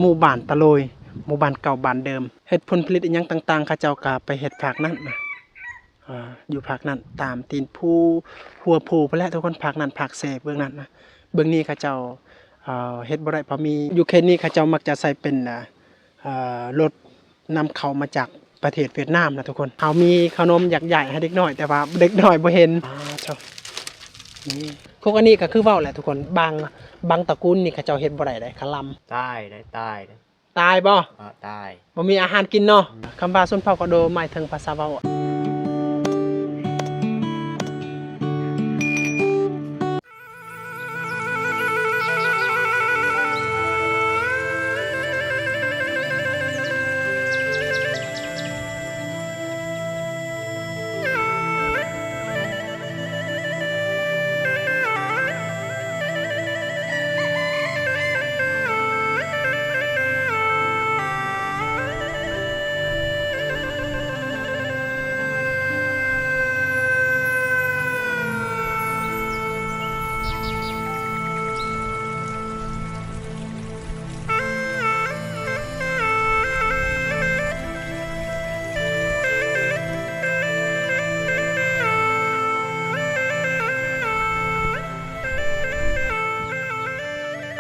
หมู่บ้านตะโลยหมู่บ้านเก่าบ้านเดิมเฮ็ดผลผลิตอีหยังต่างๆเขาเจ้าก็ไปเฮ็ดภาคนั้นนะอยู่ภาคนั้นตามตีนภูหัวภูพุ่นแหละทุกคนภาคนั้นภาคเสเบื้องนั้นนะเบื้องนี้เขาเจ้าเฮ็ดบ่ได้เพราะมีอยู่เขตนี้เขาเจ้ามักจะใส่เป็นรถนำเข้ามาจากประเทศเวียดนามนะทุกคนเขามีขนมยักษ์ใหญ่ให้เด็กน้อยแต่ว่าเด็กน้อยบ่เห็นนี่พวกอันนี้ก็คือเว้าแหละทุกคนบางตระกูลนี่เขาเจ้าเฮ็ดบ่ได้ได้คลำตายได้ตายได้ตายบ่ ตายบ่มีอาหารกินเนาะคำว่าชนเผ่าก็โดหมายถึงภาษาเว้า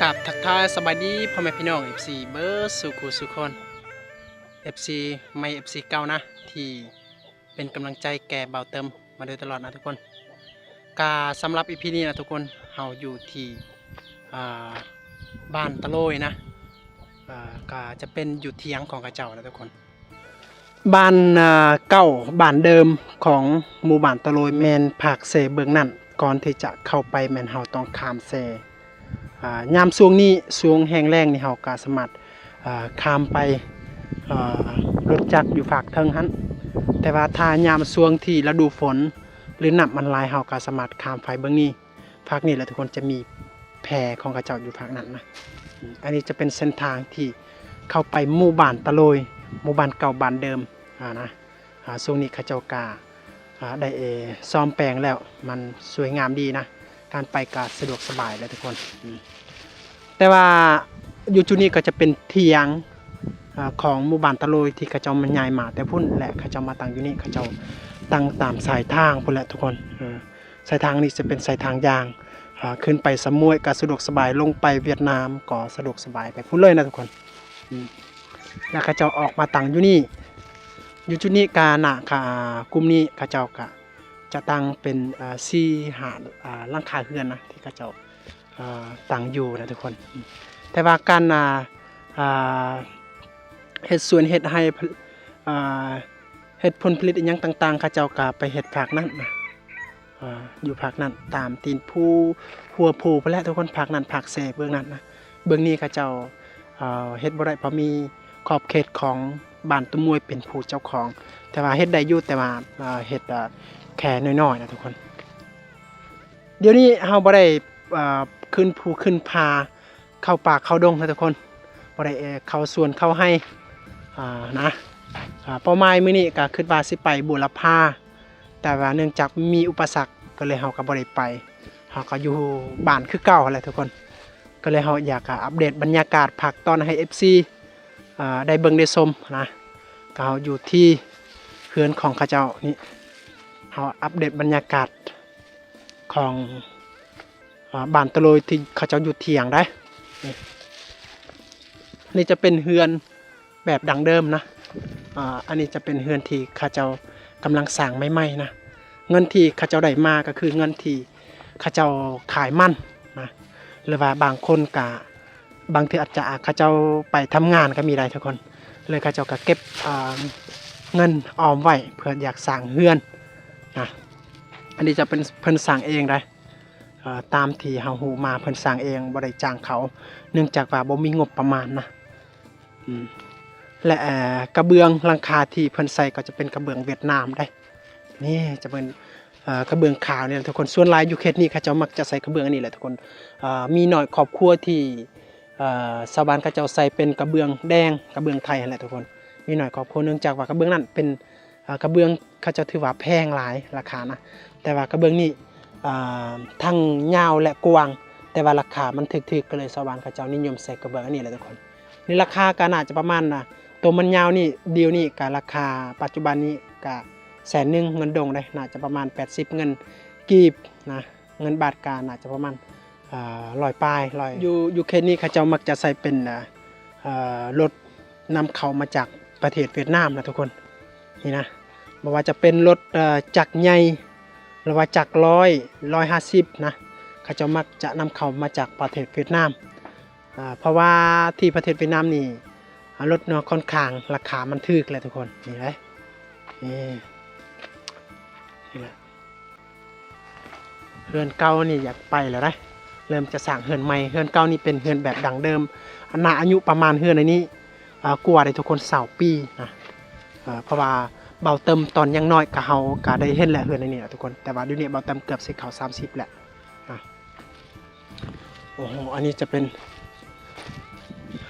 กับทักทายสบายดีพ่อแม่พี่น้อง FC เบิร์สุขุสุคน FC ไม่ FC เก่านะที่เป็นกำลังใจแก่เบาเติมมาโดยตลอดนะทุกคนกาสำหรับ EP นี้นะทุกคนเฮาอยู่ที่บ้านตะโลยนะกาจะเป็นอยู่เทียงของกระเจ้านะทุกคนบ้านเก่าบ้านเดิมของหมู่บ้านตะโลยแมนภาคเซเบื้องนั่นก่อนที่จะเข้าไปแมนเฮาต้องข้ามเซยามช่วงนี้ช่วงแห้งแล้งนี่เฮาก็สามารถข้ามไปรถจักรอยู่ภาคเทิงหั้นแต่ว่าถ้ายามช่วงที่ฤดูฝนหรือน้ำมันหลายเฮาก็สามารถข้ามไปเบื้องนี้ภาคนี้แหละทุกคนจะมีแพของกระเจ้าอยู่ภาคนั้นนะอันนี้จะเป็นเส้นทางที่เข้าไปหมู่บ้านตะโลยหมู่บ้านเก่าบ้านเดิมนะช่วงนี้กระเจ้ากาได้ซ่อมแปลงแล้วมันสวยงามดีนะการไปก็สะดวกสบายเลยทุกคนแต่ว่าอยู่จุดนี้ก็จะเป็นเทียงของหมู่บ้านตะโลยที่เขาเจ้ามันใหญ่มาแต่พุ่นแหละเขาเจ้ามาตั้งอยู่นี่เขาเจ้าตั้งตามสายทางพุ่นแหละทุกคนสายทางนี้จะเป็นสายทางยางขึ้นไปสมุยก็สะดวกสบายลงไปเวียดนามก็สะดวกสบายไปพุ่นเลยนะทุกคนแล้วเขาเจ้าออกมาตั้งอยู่นี่อยู่จุดนี้กาหน้ากลุ่มนี้เขาเจ้าก็จะตั้งเป็น4 หาหลังคาเรือนนะที่เขาเจ้าตั้งอยู่นะทุกคนแต่ว่าการเฮ็ดสวนเฮ็ดให้เฮ็ดผลผลิตอีหยังต่างๆเขาเจ้าก็ไปเฮ็ดภาคนั้นนะอยู่ภาคนั้นตามตีนภูหัวภูพุ่นแหละทุกคนภาคนั้นภาคเสเบื้องนั้นนะเบื้องนี้เขาเจ้าเฮ็ดบ่ได้เพราะมีขอบเขตของบ้านตุ้มมวยเป็นผู้เจ้าของแต่ว่าเฮ็ดได้อยู่แต่ว่าเฮ็ดแค่น้อยๆนะทุกคนเดี๋ยวนี้เฮาบ่ได้ขึ้นภูขึ้นผาเข้าป่าเข้าดงนะทุกคนบ่ได้เข้าสวนเข้าให้นะเป้าหมายมื้อนี้ก็คิดว่าสิไปบูรพาแต่ว่าเนื่องจากมีอุปสรรคก็เลยเฮาก็บ่ได้ไปเฮาก็อยู่บ้านคือเก่าแหละทุกคนก็เลยเฮาอยากอัปเดตบรรยากาศภาคตอนให้ FC ได้เบิ่งได้ชมนะก็เฮาอยู่ที่เฮือนของเขาเจ้านี่เฮาอัปเดตบรรยากาศของบ้านตะโลยที่เขาเจ้าอยู่เถียงได้นี่จะเป็นเฮือนแบบดังเดิมนะอันนี้จะเป็นเฮือนที่เขาเจ้ากำลังสร้างใหม่ๆนะเงินที่เขาเจ้าได้มาก็คือเงินที่เขาเจ้าขายมันนะหรือว่าบางคนก็บางทีอาจจะเขาเจ้าไปทำงานก็มีได้ทุกคนเลยเขาเจ้าก็เก็บเงินออมไว้เพื่ออยากสร้างเฮือนนะอันนี้จะเป็นเพิ่นสร้างเองได้ตามที่เฮาฮู้มาเพิ่นสร้างเองบ่ได้จ้างเขาเนื่องจากว่าบ่มีงบประมาณนะและกระเบื้องหลังคาที่เพิ่นใส่ก็จะเป็นกระเบื้องเวียดนามได้นี่จะเป็นกระเบื้องขาวเนี่ยทุกคนส่วนหลายอยู่เขตนี้เขาเจ้ามักจะใส่กระเบื้องอันนี้แหละทุกคนมีหน่อยครอบครัวที่ชาวบ้านเขาเจ้าใส่เป็นกระเบื้องแดงกระเบื้องไทยนั่นแหละทุกคนมีหน่อยครอบครัวเนื่องจากว่ากระเบื้องนั้นเป็นกระเบื้องเขาเจ้าถือว่าแพงหลายราคานะแต่ว่ากระเบื้องนี้ทั้งยาวและกว้างแต่ว่าราคามันถึกๆก็เลยชาวบ้านเขาเจ้านิยมใส่กระเบื้องอันนี้แหละทุกคน นี่ราคาก็น่าจะประมาณตัวมันยาวนี่เดียวนี่ก็ราคาปัจจุบันนี้ก็100,000เงินดงได้น่าจะประมาณ80เงินกีบนะเงินบาทก็น่าจะประมาณ100ปลาย100อยู่เคสนี้เขาเจ้ามักจะใส่เป็นรถนำเข้ามาจากประเทศเวียดนามนะทุกคนนี่นะบ่ว่าจะเป็นรถจักรใหญ่หรือว่าจักร150นะเขาเจ้ามักจะนำเข้ามาจากประเทศเวียดนามเพราะว่าที่ประเทศเวียดนามนี่รถเนาะค่อนข้างราคามันถูกเลยทุกคนนี่เลยนี่แหละเฮือนเก่านี่อยากไปแล้วนะเริ่มจะสร้างเฮือนใหม่เฮือนเก่านี่เป็นเฮือนแบบดังเดิมอายุประมาณเฮือนในนี้กว่าได้ทุกคน20 ปีนะเพราะว่าเบาเติมตอนยังน้อยกับเฮาก็ได้เห็นแหละเฮือนในนี้ทุกคนแต่ว่าเดี๋ยวนี้เบาเติมเกือบสิเข้า30แล้วโอ้โหอันนี้จะเป็น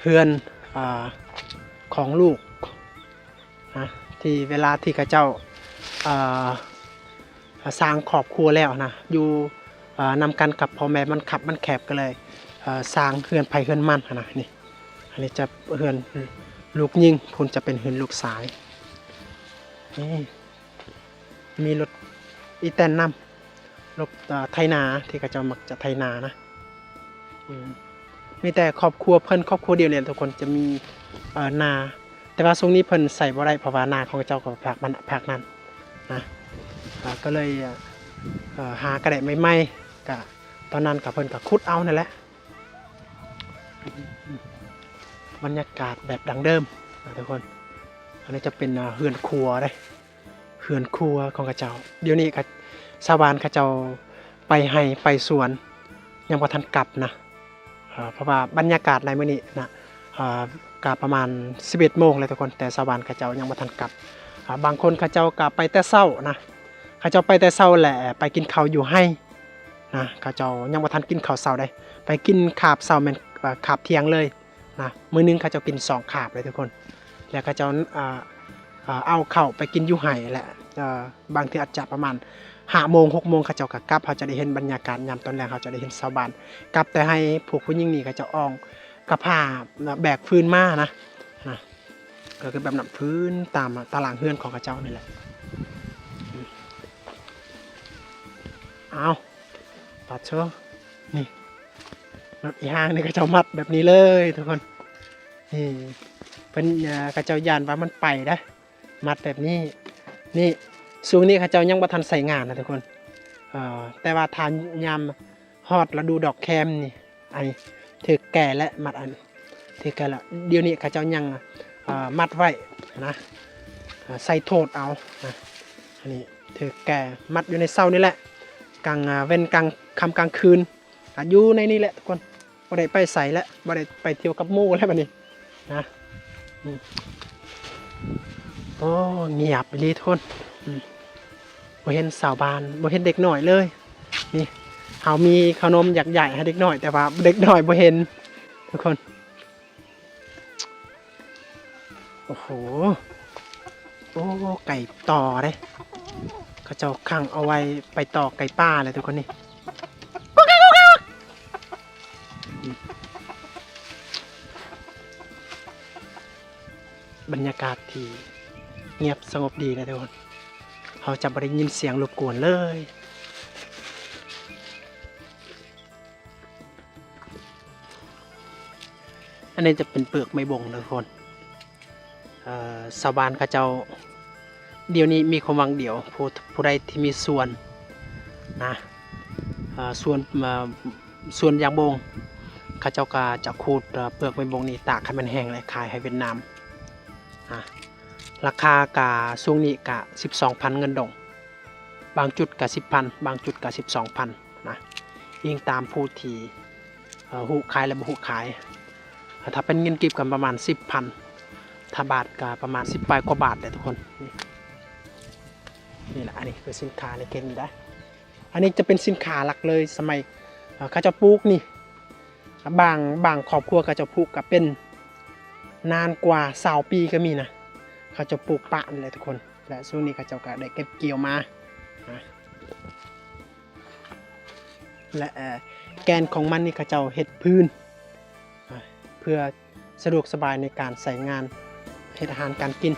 เฮือนของลูกนะที่เวลาที่ข้าเจ้าสร้างครอบครัวแล้วนะอยู่นำกันกับพ่อแม่มันขับมันแคบก็เลยสร้างเฮือนไผ่เฮือนมันนะนี่อันนี้จะเฮือนลูกยิงพุ่นจะเป็นเฮือนลูกสายนี่มีรถอีแตนนำรถไถนาที่ข้าเจ้ามักจะไถนานะมีแต่ครอบครัวเพิ่นครอบครัวเดียวเนี่ยทุกคนจะมีนาแต่ว่าช่วงนี้เพิ่นใส่บ่ได้เพราะว่านาของเจ้าก็ภาคนั้นนะก็เลยหากระแดะใหม่ๆก็ตอนนั้นกับเพิ่นก็ขุดเอานั่นแหละบรรยากาศแบบดังเดิมนะทุกคนอันนี้จะเป็นเฮือนครัวได้เฮือนครัวของข้าเจ้าเดี๋ยวนี้ก็ชาวบ้านข้าเจ้าไปให้ไปสวนยังบ่ทันกลับนะเพราะว่าบรรยากาศในมื้อนี้นะก็ประมาณ11 โมงเลยทุกคนแต่ชาวบ้านข้าเจ้ายังบ่ทันกลับบางคนข้าเจ้าก็ไปแต่เช้านะข้าเจ้าไปแต่เช้าแหละไปกินข้าวอยู่ให้นะข้าเจ้ายังบ่ทันกินข้าวเช้าได้ไปกินคาบเช้าแม่นคาบเที่ยงเลยนะมื้อนึงข้าเจ้ากิน2คาบเลยทุกคนแล้วข้าเจ้าเอาข้าวไปกินอยู่ให้แหละบางทีอาจจะประมาณ5 โมง 6 โมงเขาเจ้าก็กลับเขาจะได้เห็นบรรยากาศยามตอนแรกเขาจะได้เห็นชาวบ้านกลับแต่ให้พวกผู้หญิงนี่เขาจะอ่องกับผ้าแบกพื้นมานะก็คือแบบนับพื้นตามตารางเฮือนของเขาเจ้านี่แหละเอาตัดเชือกนี่รถอีห้างนี่เขาเจ้ามัดแบบนี้เลยทุกคนนี่เป็นเขาเจ้ายานว่ามันไปนะมัดแบบนี้นี่ช่วงนี้ข้าเจ้ายังบ่ทันใส่งานนะทุกคนแต่ว่าทานยามฮอดฤดูดอกแคมนี่ไอ้ถือแก่และมัดอันถือแก่ละเดี๋ยวนี้ข้าเจ้ายังมัดไว้นะใส่โทษเอานะอันนี้ถือแก่มัดอยู่ในเสานี่แหละกลางเว้นกลางค่ำกลางคืนอยู่ในนี่แหละทุกคนบ่ได้ไปใส่แล้วบ่ได้ไปเที่ยวกับหมู่แล้วบัดนี้นะโอ้เงียบไปเลยทุกคนบ่เห็นสาวบ้านบ่เห็นเด็กหน่อยเลยนี่เขามีขนมอยากใหญ่ให้เด็กหน่อยแต่ว่าเด็กหน่อยบ่เห็นทุกคนโอ้โหโอ้ไก่ต่อเลยเขาเจ้าขังเอาไว้ไปต่อไก่ป้าเลยทุกคนนี่บรรยากาศที่เงียบสงบดีเลยทุกคนเขาจะไม่ได้ยินเสียงรบกวนเลยอันนี้จะเป็นเปลือกไม้บงนะทุกคนชาวบ้านเขาเจ้าเดี๋ยวนี้มีความหวังเดียวผู้ใดที่มีส่วนนะส่วนยางบงเขาเจ้าก็จะขูดเปลือกไม้บงนี้ตากให้มันแห้งเลยขายให้เวียดนามราคากะช่วงนี้กะ12,000เงินดงบางจุดกะ10,000บางจุดกะ12,000นะยิ่งตามผู้ที่หูขายและบ่หูขายถ้าเป็นเงินกีบกันประมาณ10,000ถ้าบาทกะประมาณ10 ปลายกว่าบาทเลยทุกคนนี่แหละอันนี้คือสินค้าในเกณฑ์นี้ได้อันนี้จะเป็นสินค้าหลักเลยสมัยเขาจะปลูกนี่บางครอบครัวเขาจะปลูกกับเป็นนานกว่า20 ปีก็มีนะเขาจะปลูกปะนี่แหละทุกคนและช่วงนี้เขาจะก็ได้เก็บเกี่ยวมาและแกนของมันนี่เขาจะเห็ดพื้นเพื่อ สะดวกสบายในการใส่งานเฮ็ดอาหารการกิน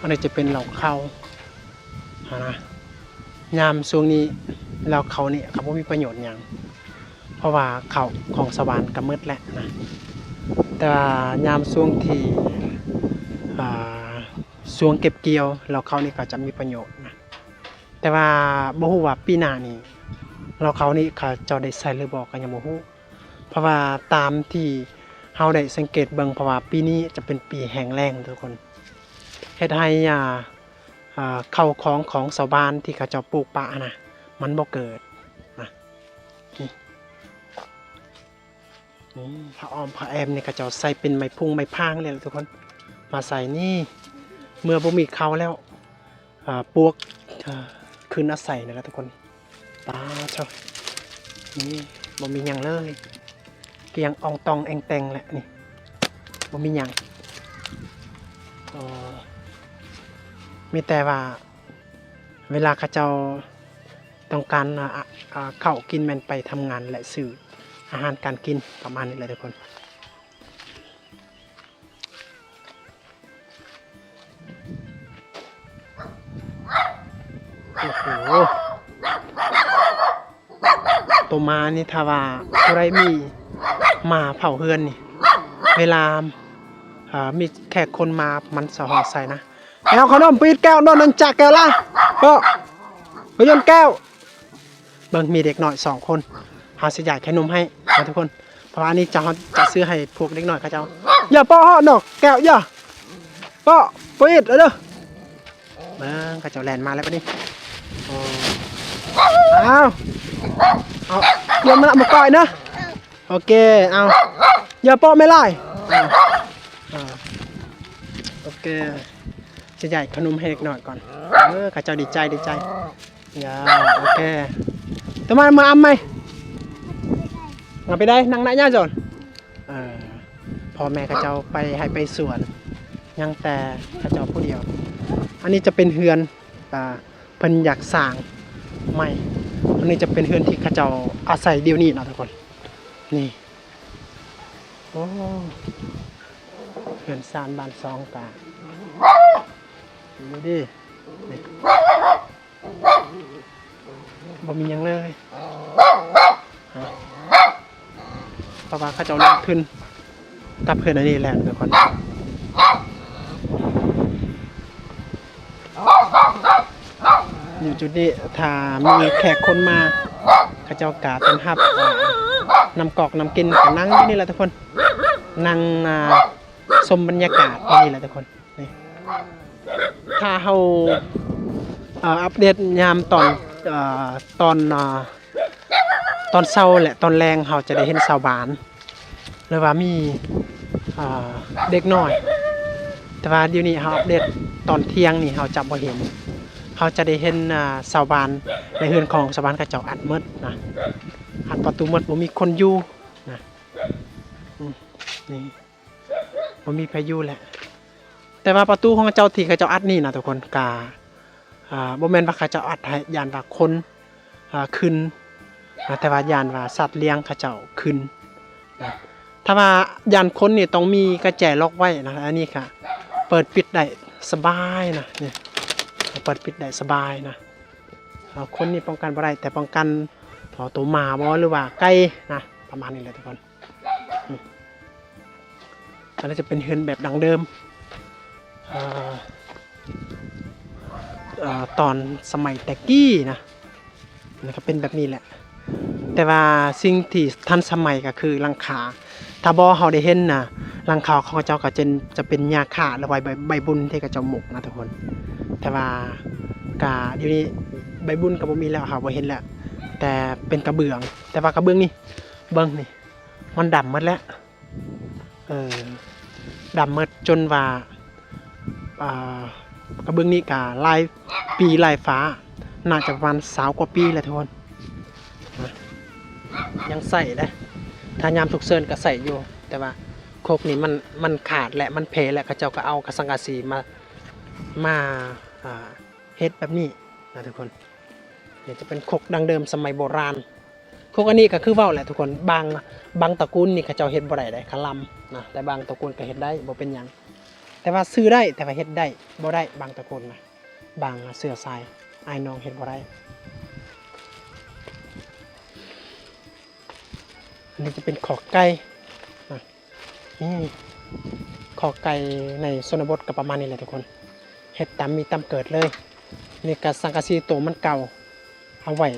อันนี้จะเป็นเหล่าข้าวนะยามช่วงนี้เหล่าเขานี่เขาไม่มีประโยชน์อย่างเพราะว่าเขาของสวรรค์ก็มืดแล้วนะแต่ว่ายามช่วงที่ช่วงเก็บเกี่ยวเหล่าเขานี่ก็จะมีประโยชน์นะแต่ว่าบ่ฮู้ว่าปีหน้านี่เหล่าเขานี่เขาจะได้ใส่หรือบ่ก็ยังบ่ฮู้เพราะว่าตามที่เฮาได้สังเกตเบิ่งเพราะว่าปีนี้จะเป็นปีแห้งแล้งทุกคนเฮ็ดให้เข้าของชาวบ้านที่เขาเจ้าปลูกป่านะมันบ่เกิดนะนี่ผ้าอ้อมผ้าแอมนี่เขาเจ้าใส่เป็นไม้พุงไม้พางเลยทุกคนมาใส่นี่เมื่อบ่มีเขาแล้วปวกคืนอาศัยนั่นแหละทุกคนตาเจ้านี่บ่มีหยังเลยเกียงอองตองแองแตงแหละนี่บ่มีหยังมีแต่ว่าเวลาเขาเจ้าต้องการเข้ากินแมนไปทำงานและสื่ออาหารการกินประมาณนี้เลยทุกคนโอ้โหตัวมานี่ถ้าว่าอะไรมีมาเผาเฮือนนี่เวลามีแขกคนมามันสะหองใส่นะเอาขนมปีดแก้วโดนนันจากแก้วละก็ไปยนแก้วเบิ่งมีเด็กหน่อย2 คนหาสิยายแค่นมให้ทุกคนเพราะอันนี้จะซื้อให้พวกเด็กหน่อยเขาเจ้าอย่าป้อห่อหนอกแก้วอย่าป้อปีดเด้อเบิ่งเขาเจ้าแลนมาแล้วปะนี่เอาเดี๋ยวมันมาก่อยนะโอเคเอาอย่าป้อไม่ไล่โอเคจะใหญ่ขนมให้เด็กหน่อยก่อนข้าเจ้าดีใจอย่าโอเคทำไมมาอ้ำไหมมาไปได้นั่งได้ย่าจนพ่อแม่ข้าเจ้าไปให้ไปสวนยังแต่ข้าเจ้าผู้เดียวอันนี้จะเป็นเฮือนเพิ่นอยากสร้างใหม่อันนี้จะเป็นเฮือนที่ข้าเจ้าอาศัยเดียวนี้นะทุกคนนี่โอ้เฮือนซานบ้านซองตาดูดิบ่มียังเลยเพราะว่าเขาจะลงทุนกับเพื่อนอันนี้แหละทุกคนอยู่จุดนี้ถ้ามีแขกคนมาเขาเจ้ากาต้อนรับนำกอกนำกินกันนั่งที่นี่แหละทุกคนนั่งชมบรรยากาศที่นี่แหละทุกคนนี่ถ้าเราอัปเดตยามตอนเช้าแหละตอนแรงเราจะได้เห็นชาวบ้านหรือว่ามีเด็กน้อยแต่ว่าเดี๋ยวนี้เราอัปเดตตอนเที่ยงนี่เราจับบ่เห็นเราจะได้เห็นชาวบ้านในเฮือนของชาวบ้านกระเจ้าอัดมืดนะอัดประตูมืดบ่มีคนอยู่นะนี่บ่มีพายุแหละแต่ว่าประตูของเจ้าที่เขาเจ้าอัดนี่นะทุกคนกาบ่แม่นว่าเขาเจ้าอัดให้ยานว่าคนขึ้นแต่ว่ายานว่าสัตว์เลี้ยงเขาเจ้าขึ้นนะถ้าว่ายานคนนี่ต้องมีกระแจล็อกไว้นะอันนี้ค่ะเปิดปิดได้สบายนะนี่เปิดปิดได้สบายนะคนนี่ป้องกันบ่ได้แต่ป้องกันตัวหมาบ่หรือว่าไก่นะประมาณนี้เลยทุกคนอันนี้จะเป็นเฮือนแบบดังเดิมตอนสมัยแต่กี้นะมันก็เป็นแบบนี้แหละแต่ว่าสิ่งที่ทันสมัยก็คือหลังคาถ้าบ่เฮาได้เห็นนะหลังคาของเจ้าก็จะเป็นหญ้าคาหรือใบบุญที่เขาเจ้าหมกนะทุกคนแต่ว่ากะเดี๋ยวนี้ใบบุญก็บ่มีแล้วเฮาบ่เห็นแล้วแต่เป็นกระเบื้องแต่ว่ากระเบื้องนี่เบิ่งนี่มันดำหมดแล้วดำหมดจนว่ากระเบื้องนี้กะลายปีลายฟ้าน่าจะประมาณ20 กว่าปีแล้วทุกคนยังใส่ได้ ถ้ายามฉุกเฉินก็ใส่อยู่แต่ว่าโคกนี่มันขาดและมันเพและเขาเจ้าก็เอากระสังกะสีมาเฮ็ดแบบนี้นะทุกคนเนี่ยจะเป็นโคกดังเดิมสมัยโบราณโคกอันนี้ก็คือเว้าแหละทุกคนบางตระกูลนี่เขาเจ้าเฮ็ดบ่ได้คลำนะแต่บางตระกูลก็เฮ็ดได้บ่เป็นหยังแต่ว่าซื้อได้แต่ว่าเฮ็ดได้บ่ได้บางตระกูลนะบางเสื้อสายอ้ายน้องเฮ็ดบ่ได้อันนี้จะเป็นขอกไก่นี่ขอกไก่ในชนบทก็ประมาณนี้แหละทุกคนเฮ็ดตามมีตามเกิดเลยนี่ก็สังกะสีโตมันเก่าเอาไว้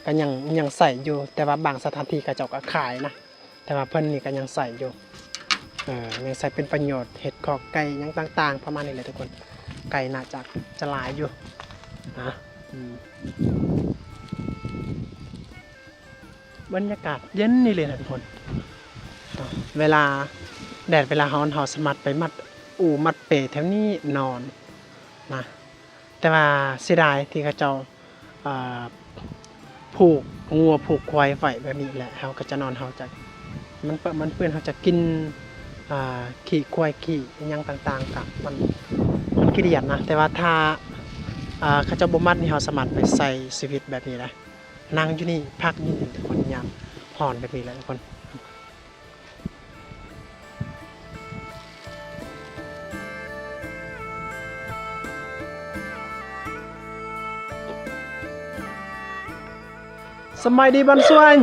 ก็ยังใส่อยู่แต่ว่าบางสถานที่ก็เจ้าก็ขายนะแต่ว่าเพิ่นนี่ก็ยังใส่อยู่ยังใส่เป็นประโยชน์เห็ดขอกไก่ยังต่างๆประมาณนี้เลยทุกคนไก่น่าจะหลายอยู่นะบรรยากาศเย็นนี่เลยนะทุกคนเวลาแดดเวลาร้อนสมัดไปมัดมัดเปแถวนี้นอนนะแต่ว่าเสียดายที่เขาเจ้าผูกงัวผูกควายไว้แบบนี้แหละเขาก็จะนอนเขาจะมันเปื้อนเขาจะกินขี่ควายขี่ยังต่างๆกับมันขี้เดียดนะแต่ว่าถ้าเขาเจ้าบ่มัดนี่เขาสามารถไปใส่ชีวิตแบบนี้ได้นั่งอยู่นี่พักนี่ทุกคนยามห่อนแบบนี้แหละทุกคนสมัยดีบันส่วน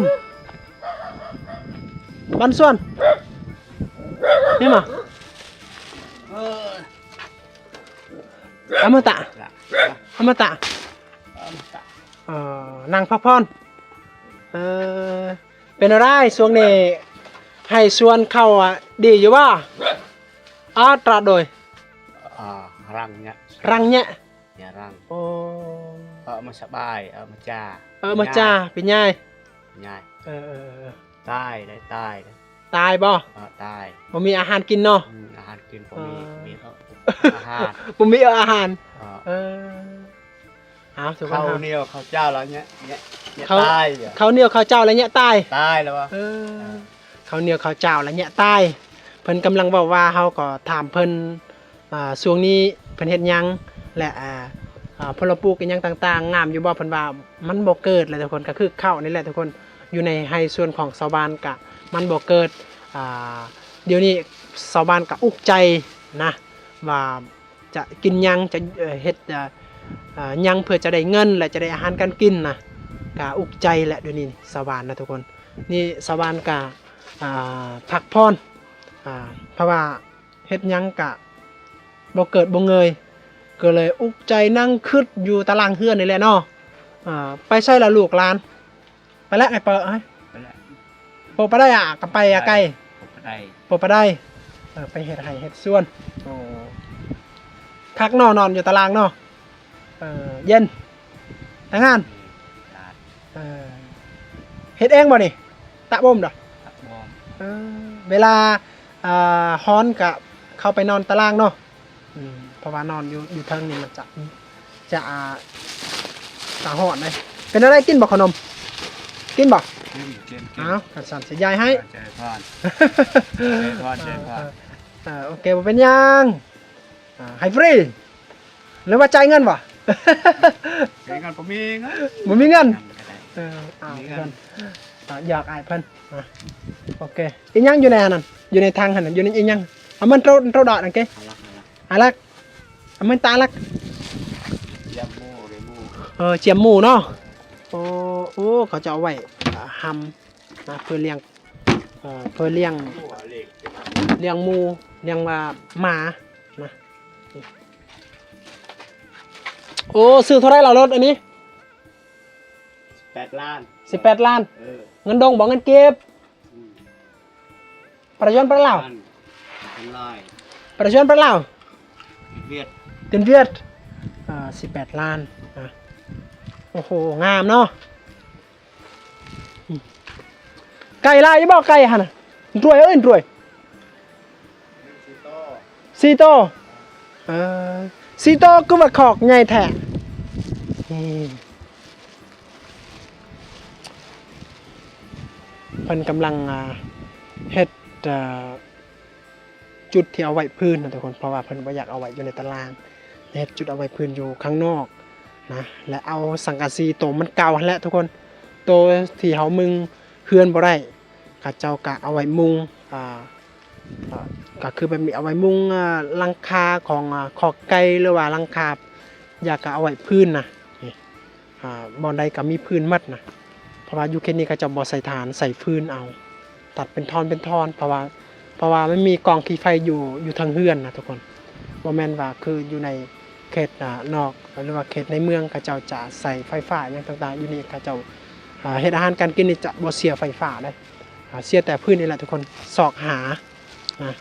นี่มาอมตะนางพักผ่อนเป็นอะไรช่วงนี้ให้ชวนเข้าดีอยู่ว่าตราโดยรังเนี่ยรังโอ้มาสบายมาจ้าเป็นไงตายบ่ตายบ่มีอาหารกินเนาะอาหารกินผมมีอาหาร บ่มีอาหารข้าวเหนียวข้าวเจ้าแล้วเนี่ยตายข้าวเหนียวข้าวเจ้าแล้วเนี่ยตายแล้ววะข้าวเหนียวข้าวเจ้าแล้วเนี่ยตายเพิ่นกำลังบอกว่าเฮาก็ถามเพิ่นช่วงนี้เพิ่นเฮ็ดหยังและพลปลูกกันหยังต่างๆงามอยู่บ่เพิ่นว่ามันบ่เกิดแหละทุกคนก็คือข้าวนี่แหละทุกคนอยู่ในให้ส่วนของชาวบ้านก็มันบ่เกิดเดี๋ยวนี้ชาวบ้านก็อุกใจนะว่าจะกินหยังจะเฮ็ดหยังเพื่อจะได้เงินและจะได้อาหารการกินนะก็อุกใจแหละเดี๋ยวนี้ชาวบ้านนะทุกคนนี่ชาวบ้านก็พักผ่อนเพราะว่าเฮ็ดหยังก็บ่เกิดบ่เงยก็เลยอุกใจนั่งคิดอยู่ตารางเฮือนนี่แหละเนาะไปใช่ละลูกหลานไปแล้วไอ้เปอะโปไปได้ก็ไปไกลโปไปได้ไปเฮ็ดไห้เฮ็ดสวนคักนอนอยู่ตารางเนาะเย็นแต่งงานเฮ็ดเองบ่นี่ตะบ่มดอกเวลาฮ้อนก็เข้าไปนอนตารางเนาะเพราะว่านอนอยู่เทิงนี่มันจะตาหอดเลยเป็นอะไรกินบ่ขนมกินบ่กันสั่นสิยายให้ใจพอนโอเคบ่เป็นยังให้ฟรีหรือว่าจ่ายเงินบ่จ่ายเงินบ่มีเงินมีเงินอยากอายเพิ่นโอเคอีหยังอยู่ในนั้นอยู่ในทางหั่นอยู่ในอีหยังเอามันเราดอดนั่นเกอาลักมันตาลักเจียมหมูเจียมหมูเนาะโอ้เขาจะเอาไว้หำนะเพื่อเลี้ยงหมูเลี้ยงว่าหมานะโอ้ซื้อเท่าไรเรารถอันนี้18 ล้านเงินดงบอกเงินเก็บประชาชนประเล่าเต็มเวียด18 ล้านโอ้โหงามเนาะไก่ลายจะบอกไก่ฮะน่ะรวยรวย4 โต4 โตก็ว่าขอกใหญ่แท้ เพิ่นกำลังเฮ็ดจุดที่เอาไว้พื้นนะทุกคนเพราะว่าเพิ่นบ่อยากเอาไว้อยู่ในตารางเฮ็ดจุดเอาไว้พื้นอยู่ข้างนอกนะและเอาสังกะสีโตมันเก่าหั่นแหละทุกคนโตที่เฮามึงเฮือนบ่ได้เขาเจ้าก็เอาไว้มุงก็คือแบบมีเอาไว้มุงหลังคาของคอกไก่หรือว่าหลังคาอยากก็เอาไว้พื้นนะนี่บ่อนใดก็มีพื้นหมดนะเพราะว่าอยู่เขตนี้ก็จะบ่ใส่ฐานใส่พื้นเอาตัดเป็นท่อนเป็นท่อนเพราะว่ามันมีกองขี้ไฟอยู่ทางเฮือนนะทุกคนบ่แม่นว่าคืออยู่ในเขตนอกหรือว่าเขตในเมืองก็เจ้าจะใส่ไฟฟ้าอย่างต่างๆอยู่นี่ก็เจ้าเฮ็ดอาหารการกินนี่จะบ่เสียไฟฟ้าได้เสียแต่พื้นนี่แหละทุกคนสอกหานะ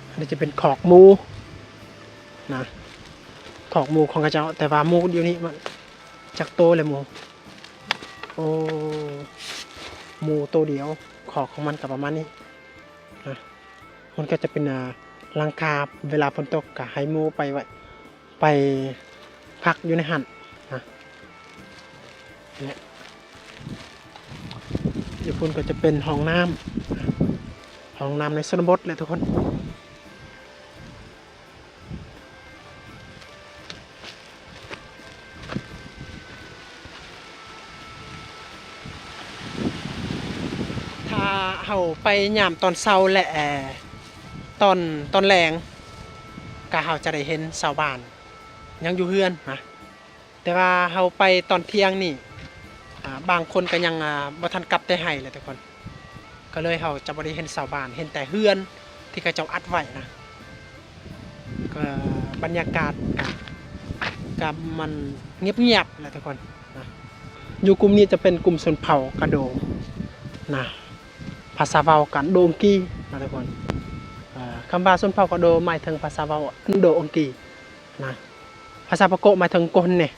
อันนี้จะเป็นขอกหมูนะขอกหมูของกระเจ้าแต่ว่าหมูอยู่นี่มันจักโตเลยหมูโอ้หมูโตเดียวขอกของมันกับประมาณนี้นะมันก็จะเป็นหลังคาเวลาฝนตกก็ให้หมูไปพักอยู่ในหันนะเนี่ยอยู่พุ่นก็จะเป็นห้องน้ำในชนบทเลยทุกคนถ้าเฮาไปยามตอนเช้าและตอนแลงก็เฮาจะได้เห็นชาวบ้านยังอยู่เฮือนนะแต่ว่าเฮาไปตอนเที่ยงนี่บางคนก็ยังบ่ทันกลับแต่ให้เลยทุกคนก็เลยเฮาจะบ่ได้เห็นชาวบ้านเห็นแต่เฮือนที่เขาเจ้าอัดไว้นะก็บรรยากาศกับมันเงียบๆแหละทุกคนนะอยู่กลุ่มนี้จะเป็นกลุ่มชนเผ่ากระโดงนะภาษาเว้ากันโดงกีนะทุกคนคำว่าชนเผ่ากระโดหมายถึงภาษาเว้าโดงกีนะภาษาปะโกหมายถึงคนเนี่ย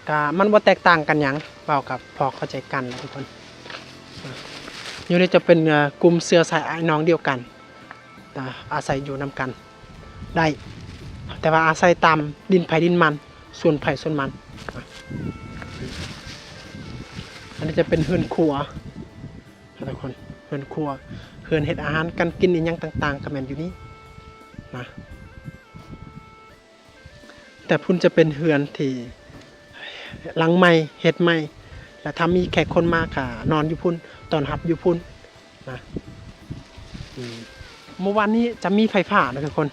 ก็มันบ่แตกต่างกันหยังเว้ากับพอเข้าใจกันนะทุกคนอยู่นี่จะเป็นกลุ่มเสื้อสายอ้ายน้องเดียวกันอาศัยอยู่นำกันได้แต่ว่าอาศัยตามดินไผดินมันส่วนไผส่วนมันอันนี้จะเป็นเฮือนครัวทุกคนเฮือนครัวเฮือนเฮ็ดอาหารกันกินอีหยังต่างๆก็แม่นอยู่นี่นะแต่พุ่นจะเป็นเฮือนที่หลังใหม่เฮ็ดใหม่และถ้ามีแขกคนมาก็นอนอยู่พุ่นตอนรับอยู่พุ่นนะเมื่อวานนี้จะมีไฟฟ้านะทุกคน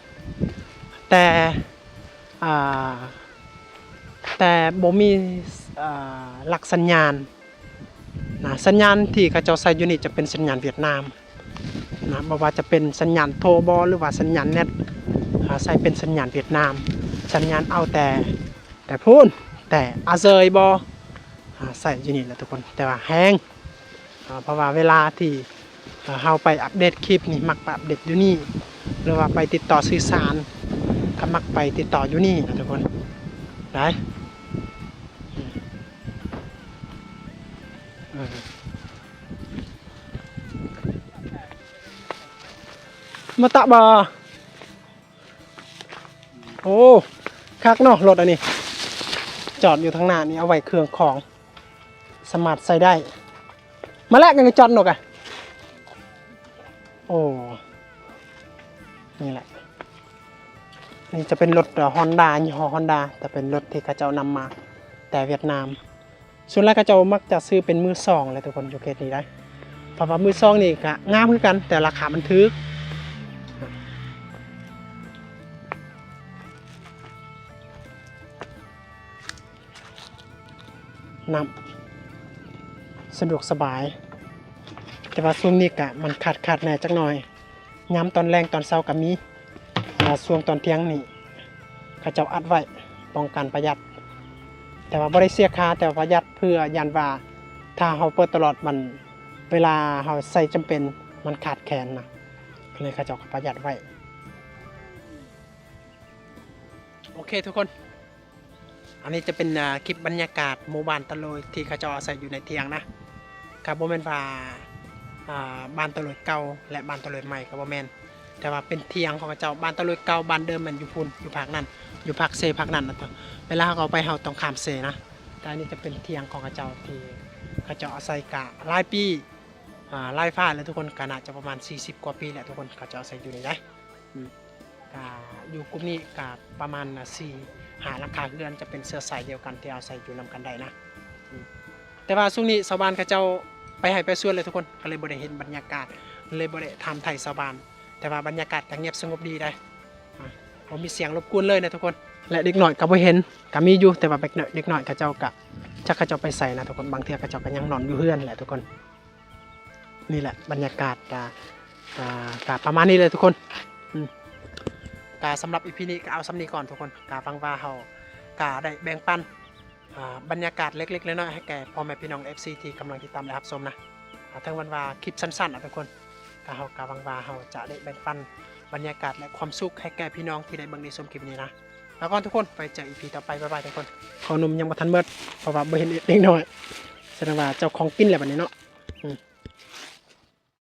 แต่บ่มีหลักสัญญาณนะสัญญาณที่เขาเจ้าใช้อยู่นี่จะเป็นสัญญาณเวียดนามนะบ่ว่าจะเป็นสัญญาณโทรบ่หรือว่าสัญญาณเน็ตใช้เป็นสัญญาณเวียดนามสัญญาณเอาแต่พูนแต่อาเซยบ่ใส่อยู่นี่แหละทุกคนแต่ว่าแห้งเพราะว่าเวลาที่เฮาไปอัปเดตคลิปนี่มักไปอัปเดตอยู่นี่หรือว่าไปติดต่อสื่อสารก็มักไปติดต่ออยู่นี่นะทุกคนได้มาตะบอโอ้คักเนาะรถอันนี้จอดอยู่ทางหน้านี่เอาไว้เครื่องของสามารถใส่ได้มาแลกกันกับจอดหนกอ่ะโอ้นี่แหละนี่จะเป็นรถHondaยี่ห้อ Honda แต่เป็นรถที่เขาเจ้านำมาแต่เวียดนามส่วนแรกเขาเจ้ามักจะซื้อเป็นมือสองเลยทุกคนอยู่เขตนี้ได้เพราะว่ามือสองนี่ก็งามเหมือนกันแต่ราคามันถึกนำสะดวกสบายแต่ว่าช่วงนี้กะมันขาดแน่จักหน่อยย้ำตอนแรงตอนเช้าก็มีช่วงตอนเที่ยงนี่เขาเจ้าอัดไว้ป้องกันประหยัดแต่ว่าบ่ได้เสียค่าแต่ประหยัดเพื่อยันว่าถ้าเฮาเปิดตลอดมันเวลาเฮาใส่จำเป็นมันขาดแคลนนะก็เลยเขาเจ้าก็ประหยัดไว้โอเคทุกคนอันนี้จะเป็นคลิปบรรยากาศหมู่บ้านตะโลยที่เขาเจ้าอาศัยอยู่ในเทียงนะกับบ่แม่นว่าบ้านตะโลยเก่าและบ้านตะโลยใหม่กับบ่แม่นแต่ว่าเป็นเทียงของเขาเจ้าบ้านตะโลยเก่าบ้านเดิมมันอยู่พุ่นอยู่ภาคนั้น อยู่ภาคเซภาคนั้นนะตัวเวลาเขาไปเฮาต้องข้ามเซนะแต่อันนี้จะเป็นเทียงของเขาเจ้าที่เขาเจ้าอาศัยกะหลายปีหลายฟ้าแล้วทุกคนก็น่าจะประมาณ40กว่าปีแหละทุกคนเขาเจ้าอาศัยอยู่นี่ได้ก็อยู่กลุ่มนี้ก็ประมาณ4 5หลังคาเรือนจะเป็นเสื้อสายเดียวกันที่อาศัยอยู่นำกันได้นะแต่ว่าช่วงนี้ชาวบ้านเขาเจ้าไปให้ไปส่วนเลยทุกคนก็เลยบ่ได้เห็นบรรยากาศเลยบ่ได้ทำไทยชาวบ้านแต่ว่าบรรยากาศก็เงียบสงบดีได้ผมมีเสียงรบกวนเลยนะทุกคนและเด็กหน่อยก็บ่เห็นก็มีอยู่แต่ว่าเด็กหน่อยเขาเจ้าก็จักเขาเจ้าไปใส่นะทุกคนบางเทื่อเขาเจ้าก็ยังนอนอยู่เฮือนแหละทุกคนนี่แหละบรรยากาศก็ประมาณนี้เลยทุกคนก็สำหรับอีพีนี้ก็เอาสำนี้ก่อนทุกคนก็ฟังว่าเฮาก็ได้แบ่งปันบรรยากาศเล็กๆน้อยๆให้แก่พ่อแม่พี่น้อง FC ที่กำลังติดตามและรับชมนะทั้งวันว่าคลิปสั้นๆนะทุกคนก็เฮาก็หวังว่าเฮาจะได้แบ่งปันบรรยากาศและความสุขให้แก่พี่น้องที่ได้เบิ่งในชมคลิปนี้นะแล้วก็ทุกคนไปเจออีพีต่อไปบ๊ายบายทุกคนของหนุ่มยังบ่ทันเบิดเพราะว่าบ่เห็นเด็กน้อยแสดงว่าเจ้าของกินแหละบัดนี้เนาะ